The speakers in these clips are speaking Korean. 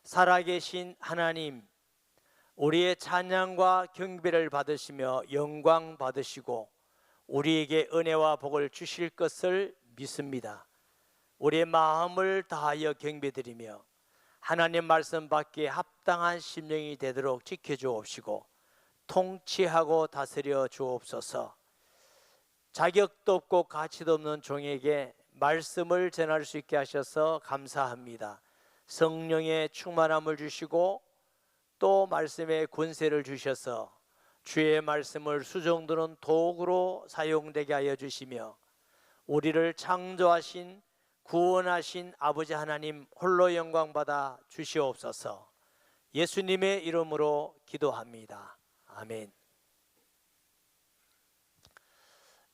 살아계신 하나님, 우리의 찬양과 경배를 받으시며 영광 받으시고 우리에게 은혜와 복을 주실 것을 믿습니다. 우리의 마음을 다하여 경배드리며 하나님 말씀 받기에 합당한 심령이 되도록 지켜주옵시고 통치하고 다스려 주옵소서. 자격도 없고 가치도 없는 종에게 말씀을 전할 수 있게 하셔서 감사합니다. 성령의 충만함을 주시고 또 말씀의 권세를 주셔서 주의 말씀을 수종드는 도구로 사용되게 하여 주시며 우리를 창조하신 구원하신 아버지 하나님 홀로 영광 받아 주시옵소서. 예수님의 이름으로 기도합니다. 아멘.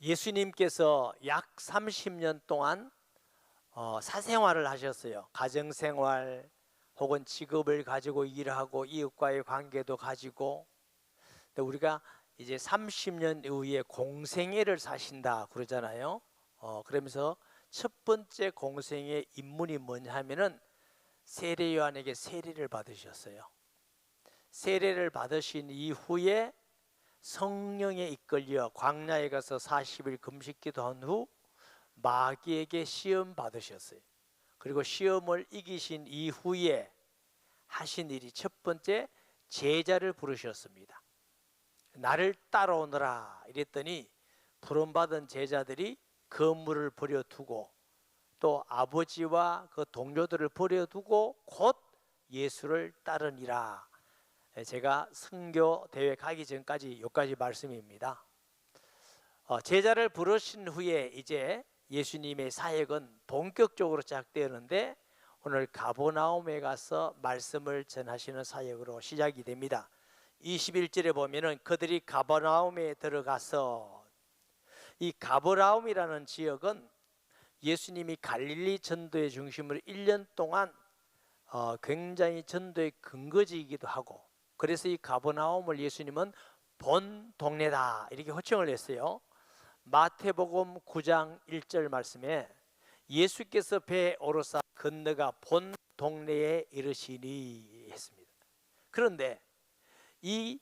예수님께서 약 30년 동안 사생활을 하셨어요. 가정생활 혹은 직업을 가지고 일하고 이웃과의 관계도 가지고. 근데 우리가 이제 30년 이후에 공생애를 사신다 그러잖아요. 그러면서 첫 번째 공생의 임문이 뭐냐 하면은 세례 요한에게 세례를 받으셨어요. 세례를 받으신 이후에 성령에 이끌려 광야에 가서 40일 금식 기도한 후 마귀에게 시험 받으셨어요. 그리고 시험을 이기신 이후에 하신 일이 첫 번째 제자를 부르셨습니다. 나를 따라오너라 이랬더니 부름받은 제자들이 건물을 버려두고 또 아버지와 그 동료들을 버려두고 곧 예수를 따르니라. 제가 선교 대회 가기 전까지 여기까지 말씀입니다. 제자를 부르신 후에 이제 예수님의 사역은 본격적으로 시작되었는데 오늘 가버나움에 가서 말씀을 전하시는 사역으로 시작이 됩니다. 21절에 보면은 그들이 가버나움에 들어가서, 이 가버나움이라는 지역은 예수님이 갈릴리 전도의 중심으로 1년 동안 굉장히 전도의 근거지이기도 하고, 그래서 이 가버나움을 예수님은 본 동네다 이렇게 호칭을 했어요. 마태복음 9장 1절 말씀에 예수께서 배에 오르사 건너가 본 동네에 이르시니 했습니다. 그런데 이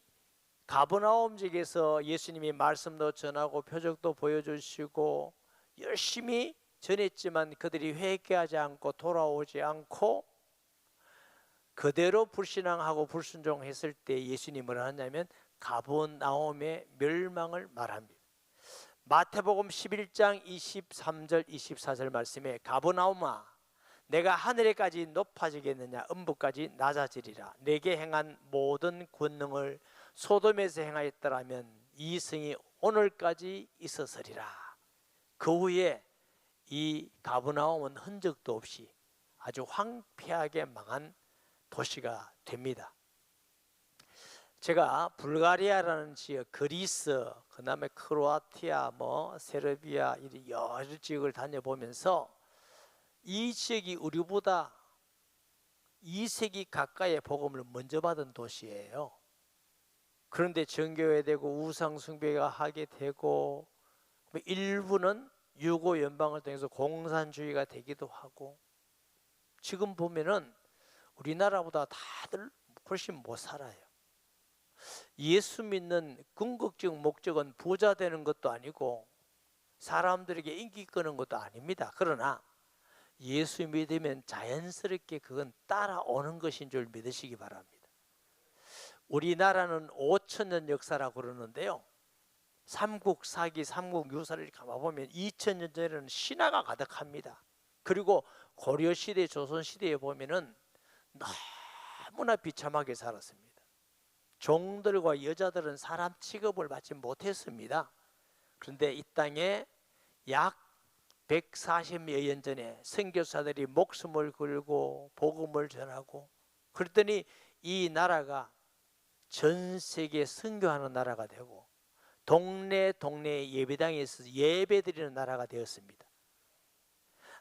가버나움 지역에서 예수님이 말씀도 전하고 표적도 보여주시고 열심히 전했지만 그들이 회개하지 않고 돌아오지 않고 그대로 불신앙하고 불순종했을 때 예수님이 뭐라 하냐면 가버나움의 멸망을 말합니다. 마태복음 11장 23절 24절 말씀에 가버나움아 내가 하늘에까지 높아지겠느냐 음부까지 낮아지리라. 내게 행한 모든 권능을 소돔에서 행하였더라면 이 성이 오늘까지 있었으리라. 그 후에 이 가버나움은 흔적도 없이 아주 황폐하게 망한 도시가 됩니다. 제가 불가리아라는 지역, 그리스, 그 다음에 크로아티아, 세르비아 이런 여러 지역을 다녀보면서 이 지역이 우리보다 2세기 가까이의 복음을 먼저 받은 도시예요. 그런데 정교회되고 우상숭배가 하게 되고 일부는 유고 연방을 통해서 공산주의가 되기도 하고, 지금 보면은 우리나라보다 다들 훨씬 못 살아요. 예수 믿는 궁극적 목적은 부자 되는 것도 아니고 사람들에게 인기 끄는 것도 아닙니다. 그러나 예수 믿으면 자연스럽게 그건 따라오는 것인 줄 믿으시기 바랍니다. 우리나라는 5,000년 역사라고 그러는데요, 삼국사기, 삼국유사를 가봐보면 2,000년 전에는 신화가 가득합니다. 그리고 고려시대, 조선시대에 보면은 너무나 비참하게 살았습니다. 종들과 여자들은 사람 취급을 받지 못했습니다. 그런데 이 땅에 약 140여 년 전에 선교사들이 목숨을 걸고 복음을 전하고, 그랬더니 이 나라가 전 세계 선교하는 나라가 되고 동네 예배당에 있어서 예배드리는 나라가 되었습니다.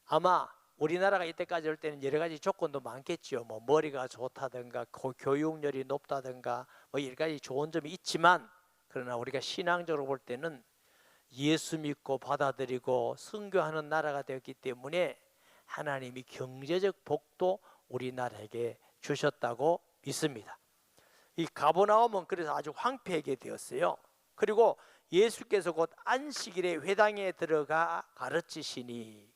아마 우리나라가 이때까지 올 때는 여러 가지 조건도 많겠죠. 머리가 좋다든가 교육열이 높다든가 여러 가지 좋은 점이 있지만, 그러나 우리가 신앙적으로 볼 때는 예수 믿고 받아들이고 선교하는 나라가 되었기 때문에 하나님이 경제적 복도 우리나라에게 주셨다고 믿습니다. 이 가버나움은 그래서 아주 황폐하게 되었어요. 그리고 예수께서 곧 안식일에 회당에 들어가 가르치시니,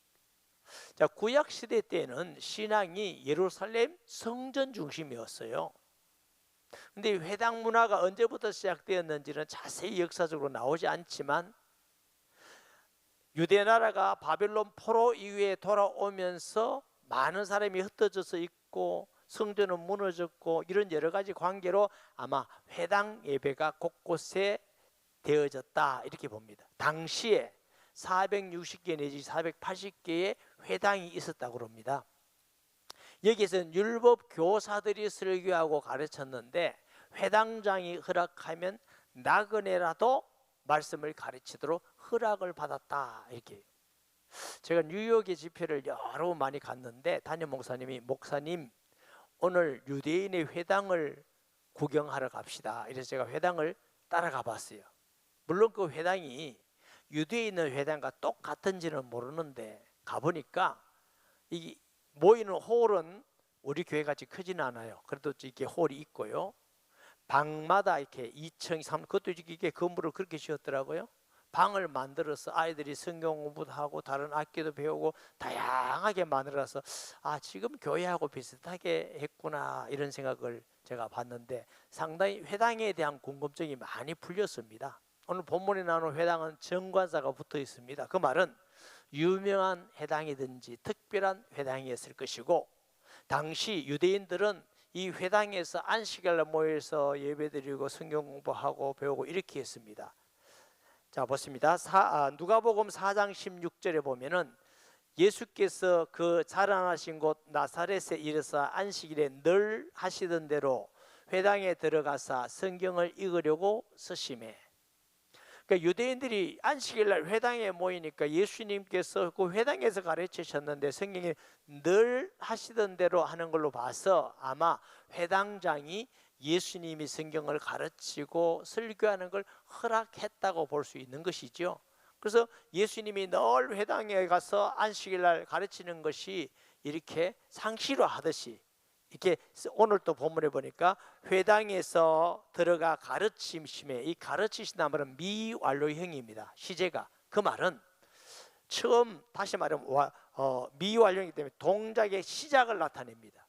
자, 구약 시대 때는 신앙이 예루살렘 성전 중심이었어요. 근데 회당 문화가 언제부터 시작되었는지는 자세히 역사적으로 나오지 않지만, 유대 나라가 바벨론 포로 이후에 돌아오면서 많은 사람이 흩어져서 있고 성전은 무너졌고 이런 여러 가지 관계로 아마 회당 예배가 곳곳에 되어졌다 이렇게 봅니다. 당시에 460개 내지 480개의 회당이 있었다고 합니다. 여기에서는 율법 교사들이 설교하고 가르쳤는데, 회당장이 허락하면 나그네라도 말씀을 가르치도록 허락을 받았다 이렇게. 제가 뉴욕의 집회를 여러 번 많이 갔는데 담임 목사님이, 목사님 오늘 유대인의 회당을 구경하러 갑시다. 이래서 제가 회당을 따라가 봤어요. 물론 그 회당이 유대인의 회당과 똑같은지는 모르는데 가보니까 이 모이는 홀은 우리 교회 같이 크지는 않아요. 그래도 이렇게 홀이 있고요. 방마다 이렇게 2층, 3층, 그것도 이게 건물을 그렇게 지었더라고요. 방을 만들어서 아이들이 성경 공부도 하고 다른 악기도 배우고 다양하게 만들어서 지금 교회하고 비슷하게 했구나 이런 생각을 제가 봤는데, 상당히 회당에 대한 궁금증이 많이 풀렸습니다. 오늘 본문에 나오는 회당은 정관사가 붙어 있습니다. 그 말은 유명한 회당이든지 특별한 회당이었을 것이고, 당시 유대인들은 이 회당에서 안식일날 모여서 예배드리고 성경 공부하고 배우고 이렇게 했습니다. 자, 보십니다. 누가복음 4장 16절에 보면은 예수께서 그 자라나신 곳 나사렛에 이르사 안식일에 늘 하시던 대로 회당에 들어가사 성경을 읽으려고 서심해. 그러니까 유대인들이 안식일날 회당에 모이니까 예수님께서 그 회당에서 가르치셨는데 성경에 늘 하시던 대로 하는 걸로 봐서 아마 회당장이 예수님이 성경을 가르치고 설교하는 걸 허락했다고 볼 수 있는 것이죠. 그래서 예수님이 늘 회당에 가서 안식일날 가르치는 것이 이렇게 상시로하듯이, 이렇게 오늘 또 본문에 보니까 회당에서 들어가 가르치심에, 이 가르치신다는 말은 미완료형입니다. 시제가. 그 말은 처음, 다시 말하면 미완료이기 때문에 동작의 시작을 나타냅니다.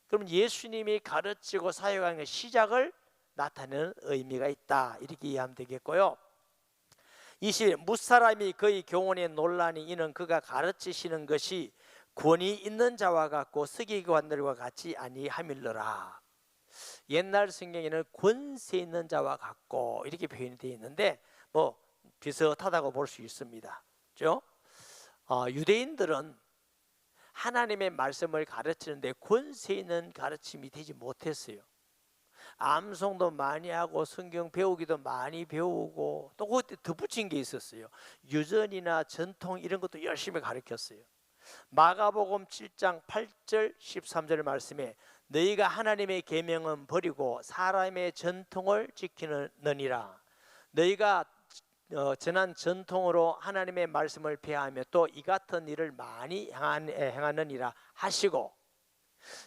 그럼 예수님이 가르치고 사역하는 시작을 나타내는 의미가 있다 이렇게 이해하면 되겠고요. 20. 무사람이 그의 교훈에 논란이, 이는 그가 가르치시는 것이 권위 있는 자와 같고 서기관들과 같이 아니함일러라. 옛날 성경에는 권세 있는 자와 같고 이렇게 표현이 되어 있는데 뭐 비슷하다고 볼 수 있습니다. 그렇죠? 유대인들은 하나님의 말씀을 가르치는데 권세 있는 가르침이 되지 못했어요. 암송도 많이 하고 성경 배우기도 많이 배우고, 또 그때 덧붙인 게 있었어요. 유전이나 전통 이런 것도 열심히 가르쳤어요. 마가복음 7장 8절 13절 말씀에 너희가 하나님의 계명은 버리고 사람의 전통을 지키느니라. 너희가 전한 전통으로 하나님의 말씀을 폐하며 또 이 같은 일을 많이 행하느니라 하시고,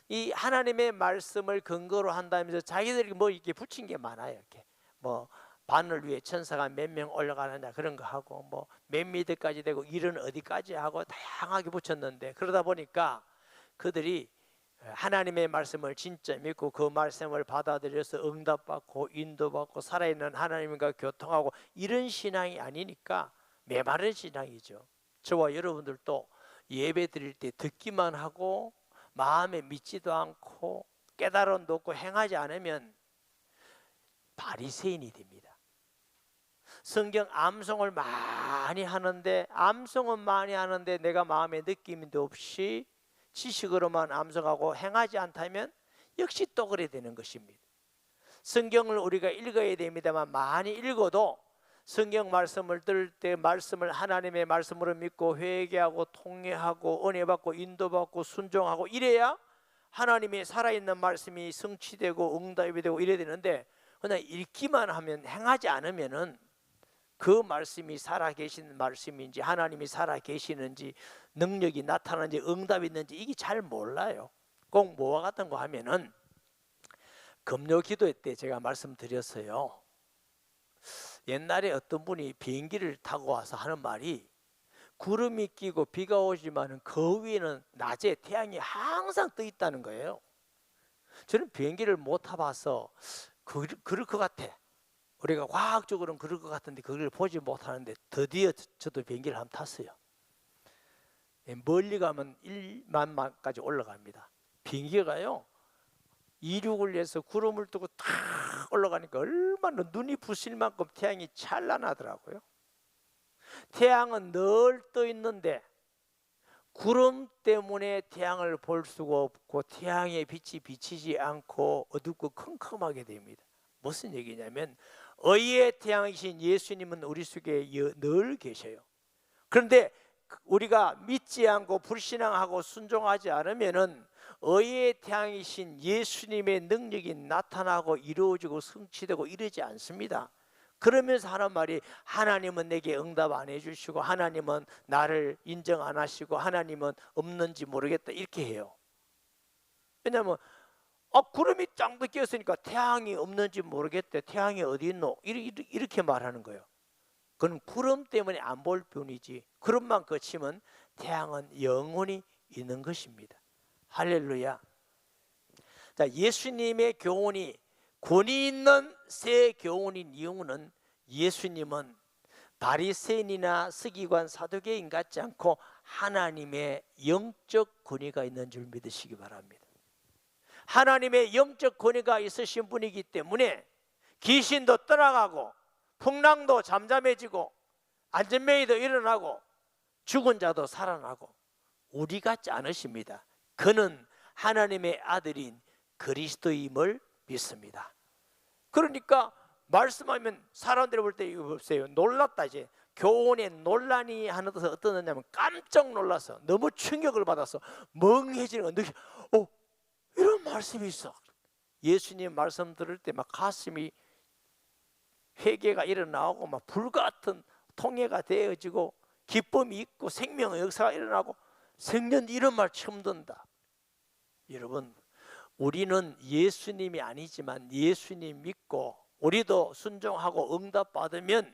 이 하나님의 말씀을 근거로 한다면서 자기들이 뭐 이렇게 붙인 게 많아요. 이렇게 뭐 바늘 위에 천사가 몇 명 올라가느냐 그런 거 하고, 뭐 몇 미터까지 되고 일은 어디까지 하고 다양하게 붙였는데, 그러다 보니까 그들이 하나님의 말씀을 진짜 믿고 그 말씀을 받아들여서 응답받고 인도받고 살아있는 하나님과 교통하고 이런 신앙이 아니니까 메마른 신앙이죠. 저와 여러분들도 예배 드릴 때 듣기만 하고 마음에 믿지도 않고 깨달음도 없고 행하지 않으면 바리새인이 됩니다. 성경 암송을 많이 하는데, 암송은 많이 하는데 내가 마음에 느낌도 없이 지식으로만 암송하고 행하지 않다면 역시 또 그래 되는 것입니다. 성경을 우리가 읽어야 됩니다만 많이 읽어도 성경 말씀을 들을 때 말씀을 하나님의 말씀으로 믿고 회개하고 통회하고 은혜 받고 인도받고 순종하고 이래야 하나님의 살아있는 말씀이 성취되고 응답이 되고 이래야 되는데, 그냥 읽기만 하면 행하지 않으면은 그 말씀이 살아계신 말씀인지 하나님이 살아계시는지 능력이 나타나는지 응답이 있는지 이게 잘 몰라요. 꼭 뭐와 같은 거 하면은 금요 기도회 때 제가 말씀드렸어요. 옛날에 어떤 분이 비행기를 타고 와서 하는 말이 구름이 끼고 비가 오지만 그 위에는 낮에 태양이 항상 떠 있다는 거예요. 저는 비행기를 못 타봐서 그럴 것 같아. 우리가 과학적으로는 그럴 것 같은데 그걸 보지 못하는데 드디어 저도 비행기를 한번 탔어요. 멀리 가면 1만 마까지 올라갑니다. 비행기가요 이륙을 해서 구름을 뜨고 탁 올라가니까 얼마나 눈이 부실 만큼 태양이 찬란하더라고요. 태양은 늘 떠 있는데 구름 때문에 태양을 볼 수가 없고 태양의 빛이 비치지 않고 어둡고 컴컴하게 됩니다. 무슨 얘기냐면 의의 태양이신 예수님은 우리 속에 늘 계셔요. 그런데 우리가 믿지 않고 불신앙하고 순종하지 않으면은 의의 태양이신 예수님의 능력이 나타나고 이루어지고 성취되고 이러지 않습니다. 그러면서 하는 말이 하나님은 내게 응답 안 해주시고 하나님은 나를 인정 안 하시고 하나님은 없는지 모르겠다 이렇게 해요. 왜냐하면 구름이 짱도 끼었으니까 태양이 없는지 모르겠대. 태양이 어디 있노? 이렇게 말하는 거예요. 그건 구름 때문에 안 볼 뿐이지 구름만 거치면 태양은 영원히 있는 것입니다. 할렐루야. 자, 예수님의 교훈이 권위 있는 새 교훈인 이유는 예수님은 바리새인이나 서기관 사두개인 같지 않고 하나님의 영적 권위가 있는 줄 믿으시기 바랍니다. 하나님의 영적 권위가 있으신 분이기 때문에 귀신도 떠나가고 풍랑도 잠잠해지고 안전매이도 일어나고 죽은 자도 살아나고 우리 같지 않으십니다. 그는 하나님의 아들인 그리스도임을 믿습니다. 그러니까 말씀하면 사람들이 볼 때 이거 보세요. 놀랐다. 이제 교훈에 논란이 하는 것은 어떠냐면 깜짝 놀라서 너무 충격을 받아서 멍해지는 거. 이런 말씀이 있어. 예수님 말씀 들을 때 막 가슴이 회개가 일어나고 막 불같은 통해가 되어지고 기쁨이 있고 생명의 역사가 일어나고 생전 이런 말 처음 듣는다. 여러분, 우리는 예수님이 아니지만 예수님 믿고 우리도 순종하고 응답 받으면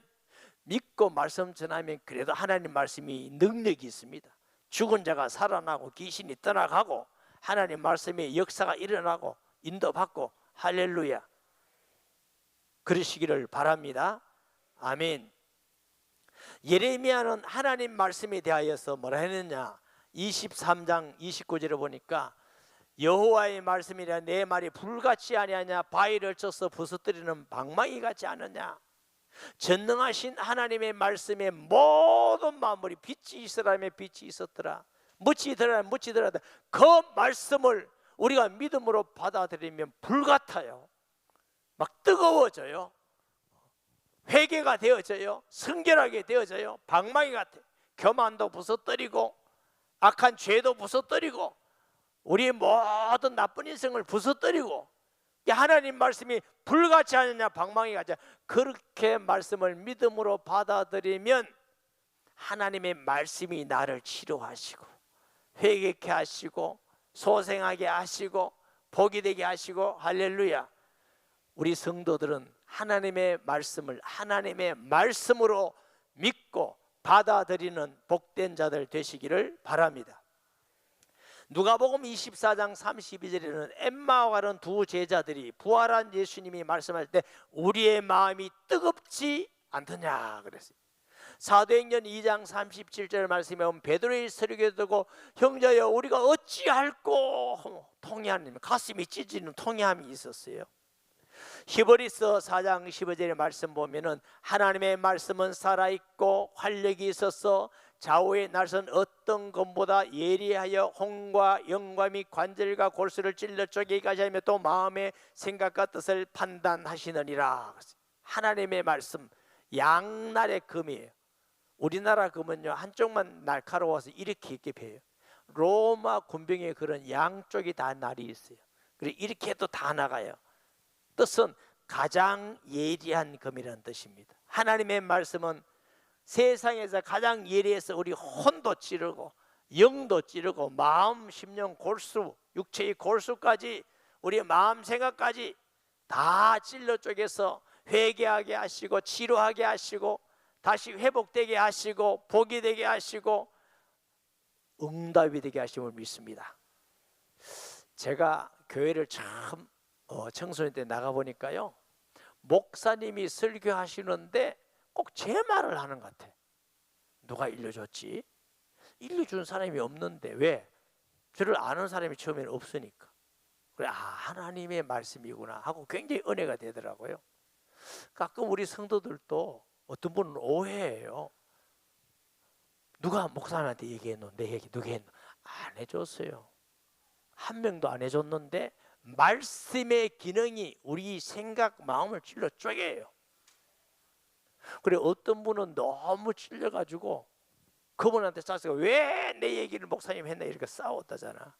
믿고 말씀 전하면 그래도 하나님 말씀이 능력이 있습니다. 죽은 자가 살아나고 귀신이 떠나가고 하나님 말씀의 역사가 일어나고 인도받고 할렐루야. 그러시기를 바랍니다. 아멘. 예레미야는 하나님 말씀에 대하여서 뭐라 했느냐 23장 29절에 보니까 여호와의 말씀이라 내 말이 불같이 아니하냐 바위를 쳐서 부서뜨리는 방망이 같지 않느냐. 전능하신 하나님의 말씀에 모든 만물이 빛이 있으라며 빛이 있었더라 묻이 들어라 묻이 들어라. 그 말씀을 우리가 믿음으로 받아들이면 불같아요. 막 뜨거워져요. 회개가 되어져요. 성결하게 되어져요. 방망이 같아. 교만도 부서뜨리고 악한 죄도 부서뜨리고 우리의 모든 나쁜 인생을 부서뜨리고 하나님 말씀이 불같이 하느냐 방망이 같이 그렇게 말씀을 믿음으로 받아들이면 하나님의 말씀이 나를 치료하시고 회개케 하시고 소생하게 하시고 복이 되게 하시고 할렐루야. 우리 성도들은 하나님의 말씀을 하나님의 말씀으로 믿고 받아들이는 복된 자들 되시기를 바랍니다. 누가복음 24장 32절에는 엠마오와 가는 두 제자들이 부활한 예수님이 말씀할 때 우리의 마음이 뜨겁지 않더냐 그랬어요. 사도행전 2장 37절 말씀에 보면 베드로의 서류에 두고 형제여 우리가 어찌할꼬 통회하는 가슴이 찢어지는 통회함이 있었어요. 히브리서 4장 15절의 말씀 보면은 하나님의 말씀은 살아있고 활력이 있어서 좌우의 날선 어떤 것보다 예리하여 혼과 영과 및 관절과 골수를 찔러 쪼개기까지 하며 또 마음의 생각과 뜻을 판단하시느니라. 하나님의 말씀 양날의 금이에요. 우리나라 금은요 한쪽만 날카로워서 이렇게 베요. 로마 군병의 그런 양쪽이 다 날이 있어요. 그리고 이렇게 해도 다 나가요. 뜻은 가장 예리한 금이라는 뜻입니다. 하나님의 말씀은 세상에서 가장 예리해서 우리 혼도 찌르고 영도 찌르고 마음, 심령, 골수, 육체의 골수까지 우리의 마음 생각까지 다 찔러 쪼개서 회개하게 하시고 치료하게 하시고 다시 회복되게 하시고 복이 되게 하시고 응답이 되게 하심을 믿습니다. 제가 교회를 처음 청소년 때 나가보니까요, 목사님이 설교하시는데 꼭 제 말을 하는 것 같아. 누가 일러줬지? 일러준 사람이 없는데 왜? 저를 아는 사람이 처음에는 없으니까. 그래, 하나님의 말씀이구나 하고 굉장히 은혜가 되더라고요. 가끔 우리 성도들도 어떤 분은 오해해요. 누가 목사님한테 얘기했노? 내 얘기 누가 했노? 안 해줬어요. 한 명도 안 해줬는데 말씀의 기능이 우리 생각, 마음을 찔러 쪼개요. 그래, 어떤 분은 너무 찔려가지고 그분한테 싸서 왜 내 얘기를 목사님 했나 이렇게 싸웠다잖아.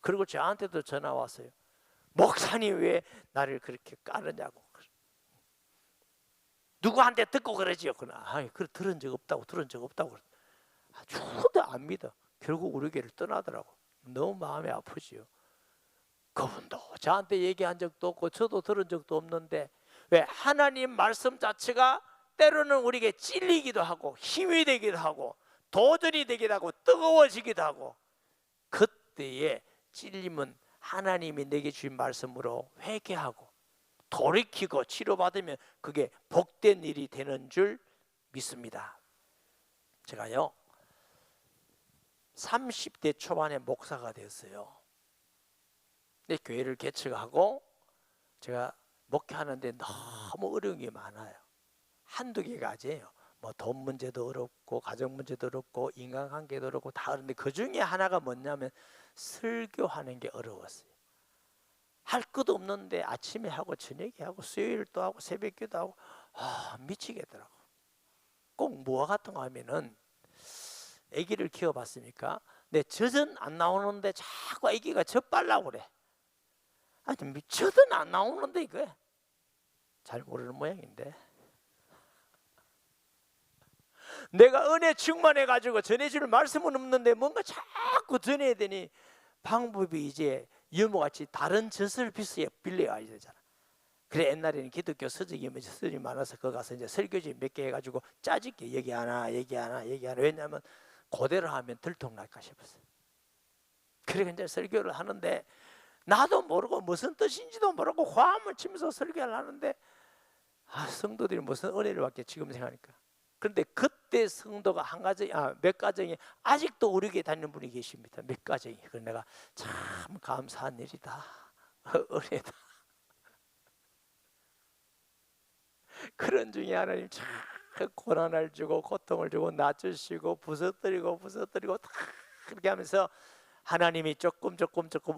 그리고 저한테도 전화 왔어요. 목사님 왜 나를 그렇게 까느냐고. 누구한테 듣고 그러지요? 그래, 들은 적 없다고. 죽어도 안 믿어. 결국 우리 교회를 떠나더라고. 너무 마음이 아프지요. 그분도 저한테 얘기한 적도 없고 저도 들은 적도 없는데 왜? 하나님 말씀 자체가 때로는 우리에게 찔리기도 하고 힘이 되기도 하고 도전이 되기도 하고 뜨거워지기도 하고, 그때에 찔림은 하나님이 내게 주신 말씀으로 회개하고 돌이키고 치료받으면 그게 복된 일이 되는 줄 믿습니다. 제가요 30대 초반에 목사가 되었어요. 근데 교회를 개척하고 제가 목회하는데 너무 어려운 게 많아요. 한두 개가 아니에요. 뭐 돈 문제도 어렵고 가정 문제도 어렵고 인간관계도 어렵고 다 어려운데 그 중에 하나가 뭐냐면 설교하는 게 어려웠어요. 할 것도 없는데 아침에 하고 저녁에 하고 수요일도 하고 새벽기도 하고 미치겠더라고. 꼭 뭐와 같은 거 하면은 아기를 키워봤습니까? 내 젖은 안 나오는데 자꾸 아기가 젖 빨라고 그래. 아니 젖은 안 나오는데 이거 잘 모르는 모양인데 내가 은혜 충만해가지고 전해줄 말씀은 없는데 뭔가 자꾸 전해야 되니 방법이 이제 유모같이 다른 젖을 빌려야 되잖아. 그래, 옛날에는 기독교 서적이면 서적이 많아서 거기 가서 이제 설교지 몇 개 해가지고 짜집게 얘기 하나. 왜냐하면 그대로 하면 들통날까 싶었어요. 그래 이제 설교를 하는데 나도 모르고 무슨 뜻인지도 모르고 화음을 치면서 설교를 하는데 성도들이 무슨 은혜를 받게 지금 생각하니까. 그런데 그때 성도가 몇 가정이 아직도 우리 교회 다니는 분이 계십니다. 몇 가정이. 그래서 내가 참 감사한 일이다. 은혜다. 그런 중에 하나님 참 고난을 주고 고통을 주고 낮추시고 부서뜨리고 다 그렇게 하면서 하나님이 조금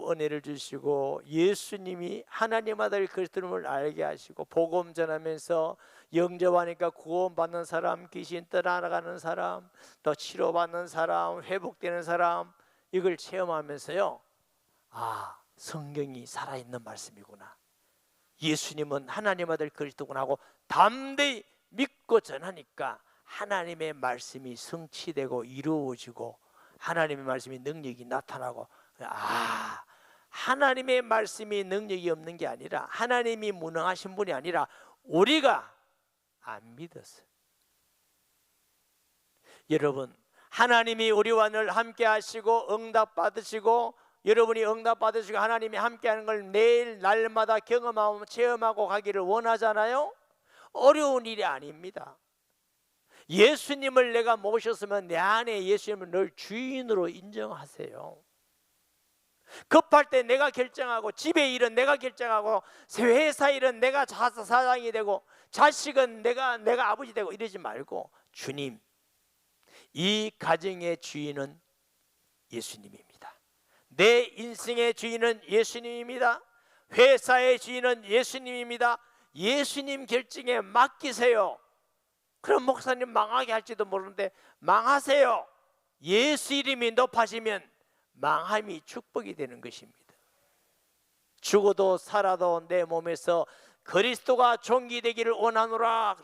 은혜를 주시고 예수님이 하나님 아들 그리스도를 알게 하시고 복음 전하면서 영접하니까 구원받는 사람, 귀신 떠나가는 사람, 또 치료받는 사람, 회복되는 사람, 이걸 체험하면서요, 성경이 살아있는 말씀이구나, 예수님은 하나님 아들 그리스도구나 하고 담대히 믿고 전하니까 하나님의 말씀이 성취되고 이루어지고 하나님의 말씀이 능력이 나타나고, 하나님의 말씀이 능력이 없는 게 아니라 하나님이 무능하신 분이 아니라 우리가 안 믿었어요. 여러분, 하나님이 우리와 늘 함께 하시고 응답 받으시고 여러분이 응답 받으시고 하나님이 함께 하는 걸 매일 날마다 경험하고 체험하고 가기를 원하잖아요. 어려운 일이 아닙니다. 예수님을 내가 모셨으면 내 안에 예수님을 늘 주인으로 인정하세요. 급할 때 내가 결정하고 집의 일은 내가 결정하고 회사 일은 내가 사장이 되고 자식은 내가 아버지 되고 이러지 말고 주님, 이 가정의 주인은 예수님입니다. 내 인생의 주인은 예수님입니다. 회사의 주인은 예수님입니다. 예수님 결정에 맡기세요. 그럼 목사님 망하게 할지도 모르는데 망하세요. 예수 이름이 높아지면 망함이 축복이 되는 것입니다. 죽어도 살아도 내 몸에서 그리스도가 존귀되기를 원하노라.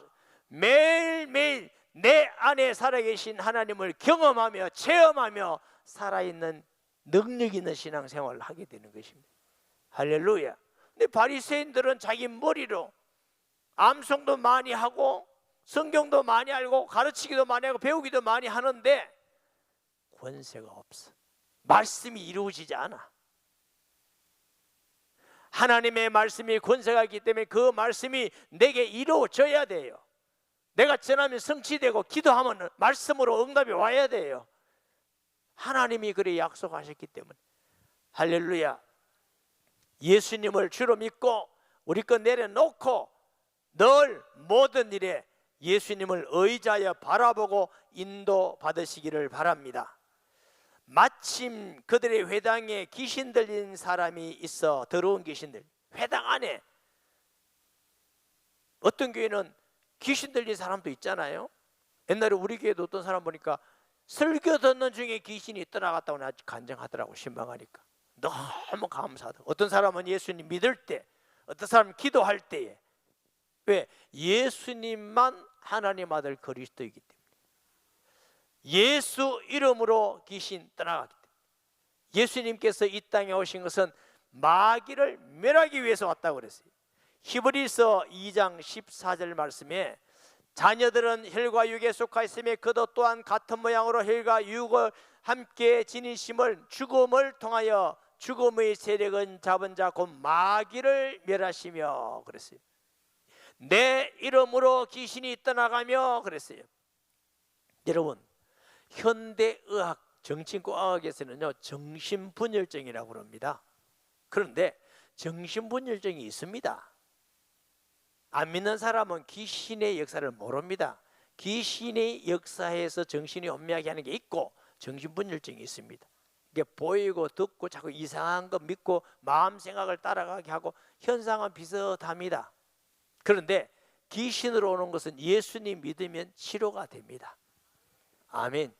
매일매일 내 안에 살아계신 하나님을 경험하며 체험하며 살아있는 능력 있는 신앙생활을 하게 되는 것입니다. 할렐루야. 근데 바리새인들은 자기 머리로 암송도 많이 하고 성경도 많이 알고 가르치기도 많이 하고 배우기도 많이 하는데 권세가 없어. 말씀이 이루어지지 않아. 하나님의 말씀이 권세가 있기 때문에 그 말씀이 내게 이루어져야 돼요. 내가 전하면 성취되고 기도하면 말씀으로 응답이 와야 돼요. 하나님이 그래 약속하셨기 때문에. 할렐루야. 예수님을 주로 믿고 우리 것 내려놓고 늘 모든 일에 예수님을 의지하여 바라보고 인도받으시기를 바랍니다. 마침 그들의 회당에 귀신 들린 사람이 있어. 더러운 귀신들. 회당 안에 어떤 교회는 귀신 들린 사람도 있잖아요. 옛날에 우리 교회도 어떤 사람 보니까 설교 듣는 중에 귀신이 떠나갔다고 간증하더라고. 신방하니까 너무 감사하다. 어떤 사람은 예수님 믿을 때, 어떤 사람은 기도할 때에. 왜? 예수님만 하나님 아들 그리스도이기 때문에. 예수 이름으로 귀신 떠나갔기 때문에. 예수님께서 이 땅에 오신 것은 마귀를 멸하기 위해서 왔다고 그랬어요. 히브리서 2장 14절 말씀에 자녀들은 혈과 육에 속하 있으며 그도 또한 같은 모양으로 혈과 육을 함께 지니심을 죽음을 통하여 죽음의 세력은 잡은 자 곧 마귀를 멸하시며 그랬어요. 내 이름으로 귀신이 떠나가며 그랬어요. 여러분, 현대의학 정신과학에서는요 정신분열증이라고 그럽니다. 그런데 정신분열증이 있습니다. 안 믿는 사람은 귀신의 역사를 모릅니다. 귀신의 역사에서 정신이 혼미하게 하는 게 있고 정신분열증이 있습니다. 이게 보이고 듣고 자꾸 이상한 거 믿고 마음 생각을 따라가게 하고 현상은 비슷합니다. 그런데 귀신으로 오는 것은 예수님 믿으면 치료가 됩니다. 아멘.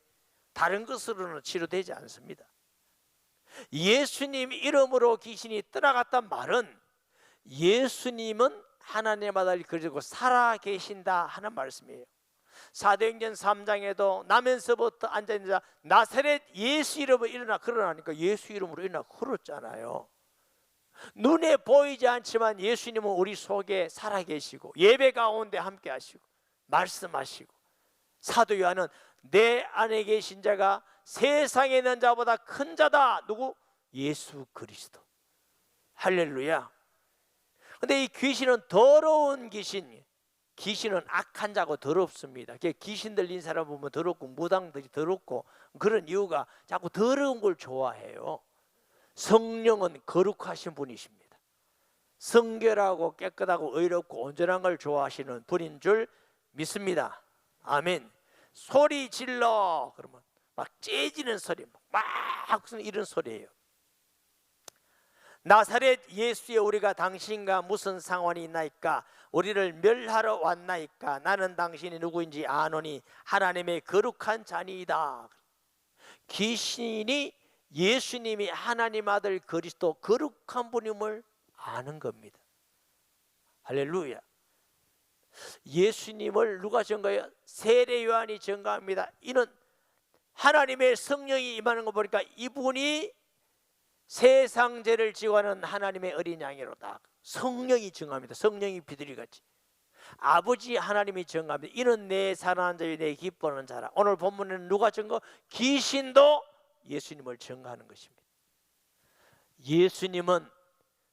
다른 것으로는 치료되지 않습니다. 예수님 이름으로 귀신이 떠나갔단 말은 예수님은 하나님 아들 그리고 살아 계신다 하는 말씀이에요. 사도행전 3장에도 나면서부터 앉아있는 자 나사렛 예수 이름으로 일어나 그러나니까 예수 이름으로 일어나 그렇잖아요. 눈에 보이지 않지만 예수님은 우리 속에 살아 계시고 예배 가운데 함께 하시고 말씀하시고. 사도 요한은 내 안에 계신 자가 세상에 있는 자보다 큰 자다. 누구? 예수 그리스도. 할렐루야. 근데 이 귀신은 더러운 귀신. 귀신은 악한 자고 더럽습니다. 귀신 들린 사람 보면 더럽고 무당들이 더럽고 그런 이유가 자꾸 더러운 걸 좋아해요. 성령은 거룩하신 분이십니다. 성결하고 깨끗하고 의롭고 온전한 걸 좋아하시는 분인 줄 믿습니다. 아멘. 소리 질러 그러면 막 째지는 소리, 막 이런 소리예요. 나사렛 예수여 우리가 당신과 무슨 상관이 있나이까? 우리를 멸하러 왔나이까? 나는 당신이 누구인지 아노니 하나님의 거룩한 자니이다. 귀신이 예수님이 하나님 아들 그리스도 거룩한 분임을 아는 겁니다. 할렐루야. 예수님을 누가 증거해요? 세례 요한이 증거합니다. 이는 하나님의 성령이 임하는 거 보니까 이분이 세상 죄를 지고 하는 하나님의 어린 양이로다. 성령이 증거합니다. 성령이 비둘기같이. 아버지 하나님이 증거합니다. 이는 내 사랑하는 자여 내 기뻐하는 자라. 오늘 본문에는 누가 증거? 귀신도 예수님을 증거하는 것입니다. 예수님은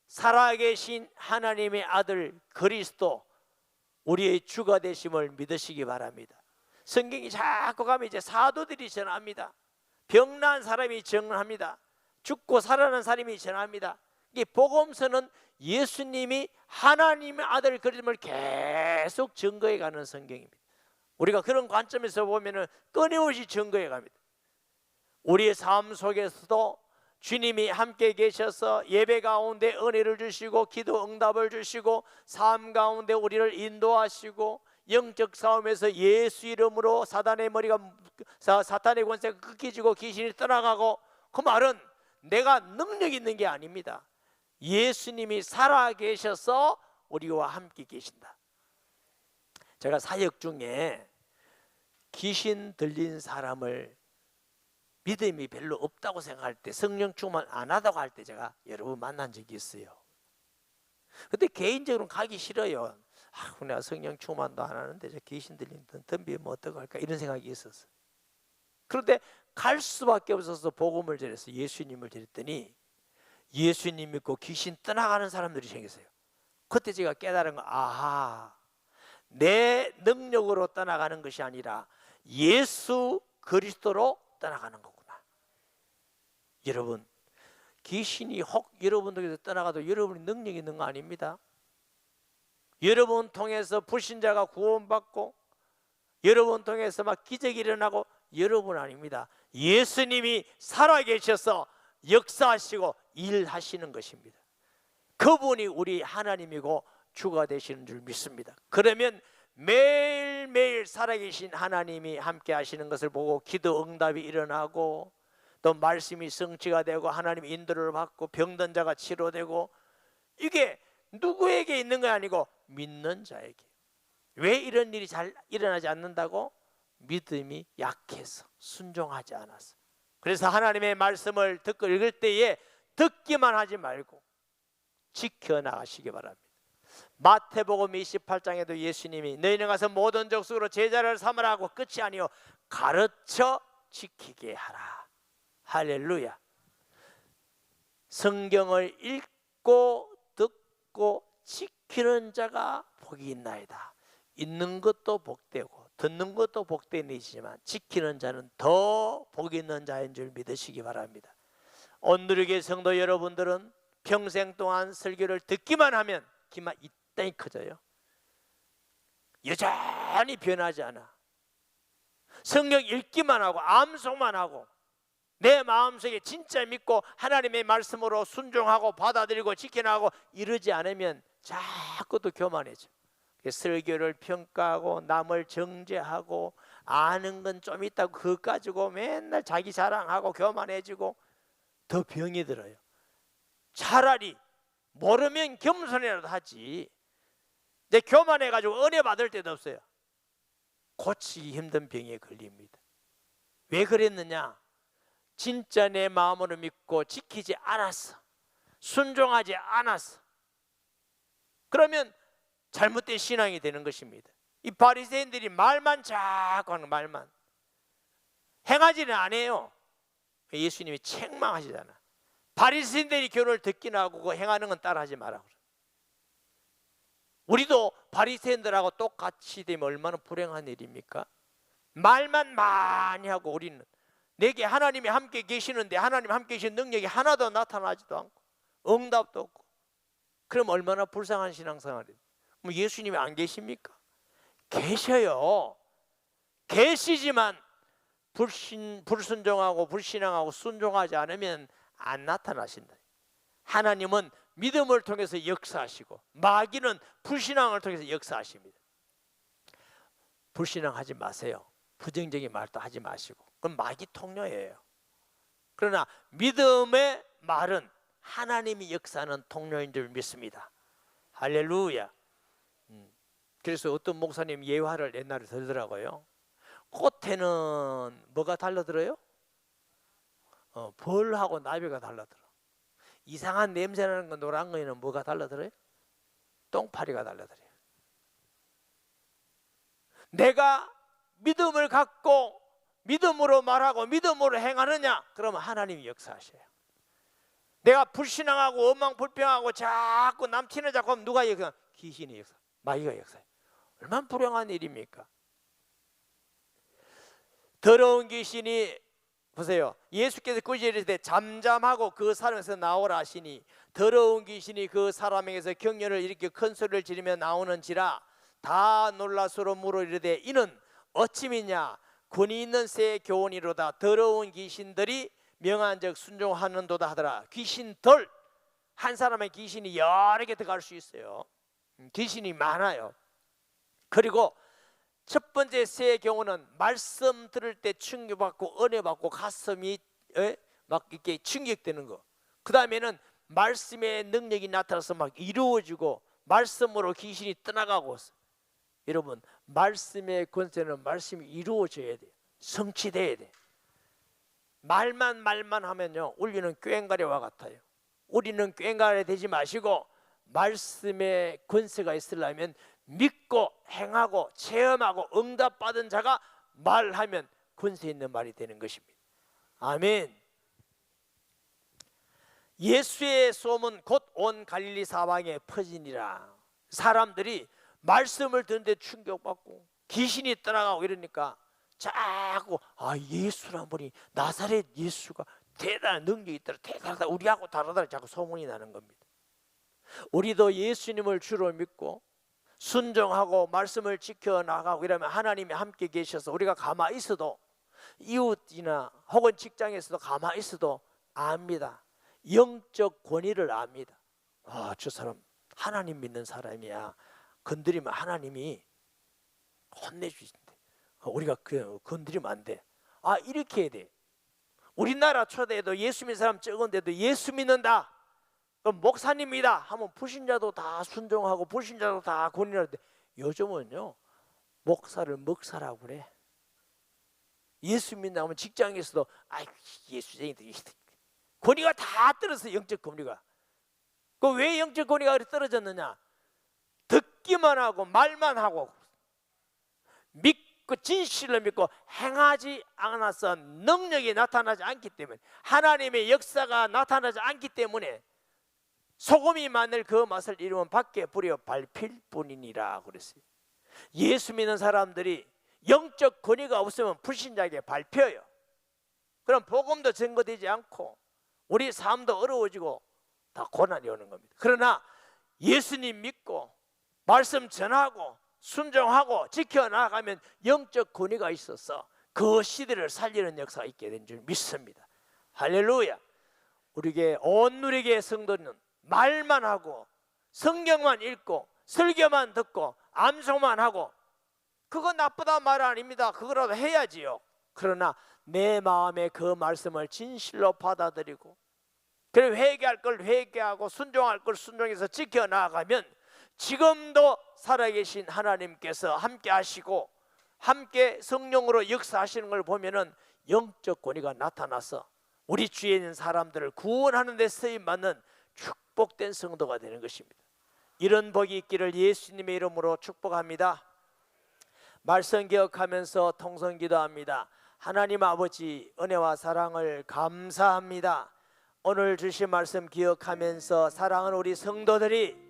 살아계신 하나님의 아들 그리스도 우리의 주가 되심을 믿으시기 바랍니다. 성경이 자꾸 가면 이제 사도들이 전합니다. 병난 사람이 전합니다. 죽고 살아난 사람이 전합니다. 이 복음서는 예수님이 하나님의 아들 그리스도를 계속 증거해 가는 성경입니다. 우리가 그런 관점에서 보면은 끊임없이 증거해 갑니다. 우리의 삶 속에서도 주님이 함께 계셔서 예배 가운데 은혜를 주시고 기도 응답을 주시고 삶 가운데 우리를 인도하시고 영적 싸움에서 예수 이름으로 사탄의 권세가 꺾이지고 귀신이 떠나가고. 그 말은 내가 능력 있는 게 아닙니다. 예수님이 살아 계셔서 우리와 함께 계신다. 제가 사역 중에 귀신 들린 사람을 믿음이 별로 없다고 생각할 때, 성령 충만 안 하다고 할 때 제가 여러 번 만난 적이 있어요. 근데 개인적으로는 가기 싫어요. 내가 성령 충만도 안 하는데 저 귀신 들리면 덤비면 어떡할까 이런 생각이 있었어. 그런데 갈 수밖에 없어서 복음을 전해서 예수님을 전했더니 예수님 믿고 귀신 떠나가는 사람들이 생겼어요. 그때 제가 깨달은 거, 아하, 내 능력으로 떠나가는 것이 아니라 예수 그리스도로 떠나가는 거구나. 여러분, 귀신이 혹 여러분들에게서 떠나가도 여러분이 능력이 있는 거 아닙니다. 여러분 통해서 불신자가 구원받고 여러분 통해서 막 기적이 일어나고 여러분 아닙니다. 예수님이 살아계셔서 역사하시고 일하시는 것입니다. 그분이 우리 하나님이고 주가 되시는 줄 믿습니다. 그러면 매일매일 살아계신 하나님이 함께 하시는 것을 보고 기도 응답이 일어나고 또 말씀이 성취가 되고 하나님 인도를 받고 병든 자가 치료되고, 이게 누구에게 있는 게 아니고 믿는 자에게. 왜 이런 일이 잘 일어나지 않는다고? 믿음이 약해서, 순종하지 않아서. 그래서 하나님의 말씀을 듣고 읽을 때에 듣기만 하지 말고 지켜나가시기 바랍니다. 마태복음 28장에도 예수님이 너희는 가서 모든 족속으로 제자를 삼으라 하고 끝이 아니요 가르쳐 지키게 하라. 할렐루야. 성경을 읽고 듣고 지키는 자가 복이 있나이다. 읽는 것도 복되고 듣는 것도 복된 일이지만 지키는 자는 더 복 있는 자인 줄 믿으시기 바랍니다. 온누리교회 성도 여러분들은 평생 동안 설교를 듣기만 하면 기만 이따위 커져요. 여전히 변하지 않아. 성경 읽기만 하고 암송만 하고 내 마음속에 진짜 믿고 하나님의 말씀으로 순종하고 받아들이고 지켜나가고 이러지 않으면 자꾸 또 교만해져. 설교를 평가하고 남을 정죄하고 아는 건 좀 있다고 그거 가지고 맨날 자기 자랑하고 교만해지고 더 병이 들어요. 차라리 모르면 겸손이라도 하지. 내 교만해가지고 은혜 받을 때도 없어요. 고치기 힘든 병에 걸립니다. 왜 그랬느냐? 진짜 내 마음으로 믿고 지키지 않았어. 순종하지 않았어. 그러면 잘못된 신앙이 되는 것입니다. 이 바리새인들이 말만 자꾸 하는 말만 행하지는 않아요. 예수님이 책망하시잖아. 바리새인들이 교훈을 듣기나 하고 그 행하는 건 따라하지 마라. 우리도 바리새인들하고 똑같이 되면 얼마나 불행한 일입니까? 말만 많이 하고 우리는 내게 하나님이 함께 계시는데 하나님 함께 계신 능력이 하나도 나타나지도 않고 응답도 없고, 그럼 얼마나 불쌍한 신앙생활이에요. 뭐 예수님이 안 계십니까? 계셔요. 계시지만 불순종하고 불신앙하고 순종하지 않으면 안 나타나신다. 하나님은 믿음을 통해서 역사하시고 마귀는 불신앙을 통해서 역사하십니다. 불신앙하지 마세요. 부정적인 말도 하지 마시고, 그건 마귀 통로예요. 그러나 믿음의 말은 하나님이 역사하는 통로인 줄 믿습니다. 할렐루야. 그래서 어떤 목사님 예화를 옛날에 들더라고요. 꽃에는 뭐가 달라들어요? 벌하고 나비가 달라들어. 이상한 냄새 나는 거 노란 거에는 뭐가 달라들어요? 똥파리가 달라들어요. 내가 믿음을 갖고 믿음으로 말하고 믿음으로 행하느냐? 그러면 하나님이 역사하셔요. 내가 불신앙하고 원망불평하고 자꾸 남친을 자꾸 하면 누가 역사? 귀신이 역사, 마귀가 역사해요. 얼마나 불행한 일입니까? 더러운 귀신이, 보세요, 예수께서 꾸짖으실 이르시되 잠잠하고 그 사람에서 나오라 하시니 더러운 귀신이 그 사람에게서 경련을 일으켜 큰 소리를 지르며 나오는지라 다 놀라서로 물어 이르되 이는 어찌미냐? 권위 있는 새 교훈이로다. 더러운 귀신들이 명한즉 순종하는도다 하더라. 귀신들, 한 사람의 귀신이 여러 개 들어갈 수 있어요. 귀신이 많아요. 그리고 첫 번째 새 경우는 말씀 들을 때 충격받고 은혜 받고 가슴이 막 이렇게 충격되는 거. 그 다음에는 말씀의 능력이 나타나서 막 이루어지고 말씀으로 귀신이 떠나가고. 여러분, 말씀의 권세는 말씀이 이루어져야 돼요. 성취돼야 돼. 말만 하면요, 우리는 꽹과리와 같아요. 우리는 꽹과리 되지 마시고 말씀에 권세가 있으려면 믿고 행하고 체험하고 응답받은 자가 말하면 권세 있는 말이 되는 것입니다. 아멘. 예수의 소문 곧 온 갈릴리 사방에 퍼지니라. 사람들이 말씀을 듣는데 충격받고 귀신이 떠나가고 이러니까 자꾸 예수란 분이 나사렛 예수가 대단한 능력이 있더라, 대단하다, 우리하고 다르다, 자꾸 소문이 나는 겁니다. 우리도 예수님을 주로 믿고 순종하고 말씀을 지켜나가고 이러면 하나님이 함께 계셔서 우리가 가만히 있어도, 이웃이나 혹은 직장에서도 가만히 있어도 압니다. 영적 권위를 압니다. 저 사람 하나님 믿는 사람이야. 건드리면 하나님이 혼내주신대. 우리가 건드리면 안 돼. 이렇게 해야 돼. 우리나라 초대에도 예수 믿는 사람 적은데도 예수 믿는다, 그럼 목사님이다 하면 불신자도 다 순종하고 불신자도 다 권위하는데, 요즘은요 목사를 먹사라고 그래. 예수 믿는다 하면 직장에서도 예수쟁이들, 권위가 다 떨어졌어. 영적 권위가. 왜 영적 권위가 떨어졌느냐? 듣기만 하고 말만 하고 믿고 진실을 믿고 행하지 않아서 능력이 나타나지 않기 때문에, 하나님의 역사가 나타나지 않기 때문에 소금이 마늘 그 맛을 이루면 밖에 뿌려 밟힐 뿐이니라 그랬어요. 예수 믿는 사람들이 영적 권위가 없으면 불신자에게 밟혀요. 그럼 복음도 증거되지 않고 우리 삶도 어려워지고 다 고난이 오는 겁니다. 그러나 예수님 믿고 말씀 전하고 순종하고 지켜나가면 영적 권위가 있어서 그 시대를 살리는 역사가 있게 된 줄 믿습니다. 할렐루야. 우리에게 온 누리교회 성도는 말만 하고 성경만 읽고 설교만 듣고 암송만 하고, 그거 나쁘다 말 아닙니다. 그거라도 해야지요. 그러나 내 마음에 그 말씀을 진실로 받아들이고, 그리고 회개할 걸 회개하고 순종할 걸 순종해서 지켜나가면 지금도 살아계신 하나님께서 함께 하시고 함께 성령으로 역사하시는 걸 보면은 영적 권위가 나타나서 우리 주위에 있는 사람들을 구원하는 데 쓰임받는 축복된 성도가 되는 것입니다. 이런 복이 있기를 예수님의 이름으로 축복합니다. 말씀 기억하면서 통성 기도합니다. 하나님 아버지, 은혜와 사랑을 감사합니다. 오늘 주신 말씀 기억하면서 사랑하는 우리 성도들이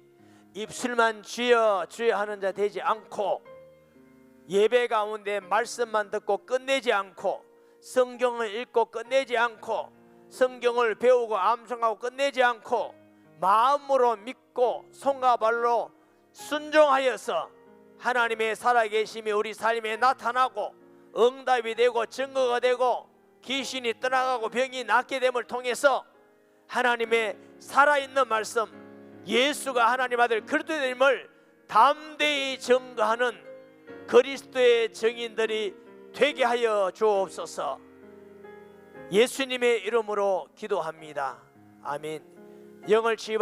입술만 주여 주여 하는 자 되지 않고, 예배 가운데 말씀만 듣고 끝내지 않고, 성경을 읽고 끝내지 않고, 성경을 배우고 암송하고 끝내지 않고, 마음으로 믿고 손과 발로 순종하여서 하나님의 살아계심이 우리 삶에 나타나고 응답이 되고 증거가 되고 귀신이 떠나가고 병이 낫게 됨을 통해서 하나님의 살아있는 말씀, 예수가 하나님 아들 그리스도임을 담대히 증거하는 그리스도의 증인들이 되게 하여 주옵소서. 예수님의 이름으로 기도합니다. 아멘. 영을 치유하기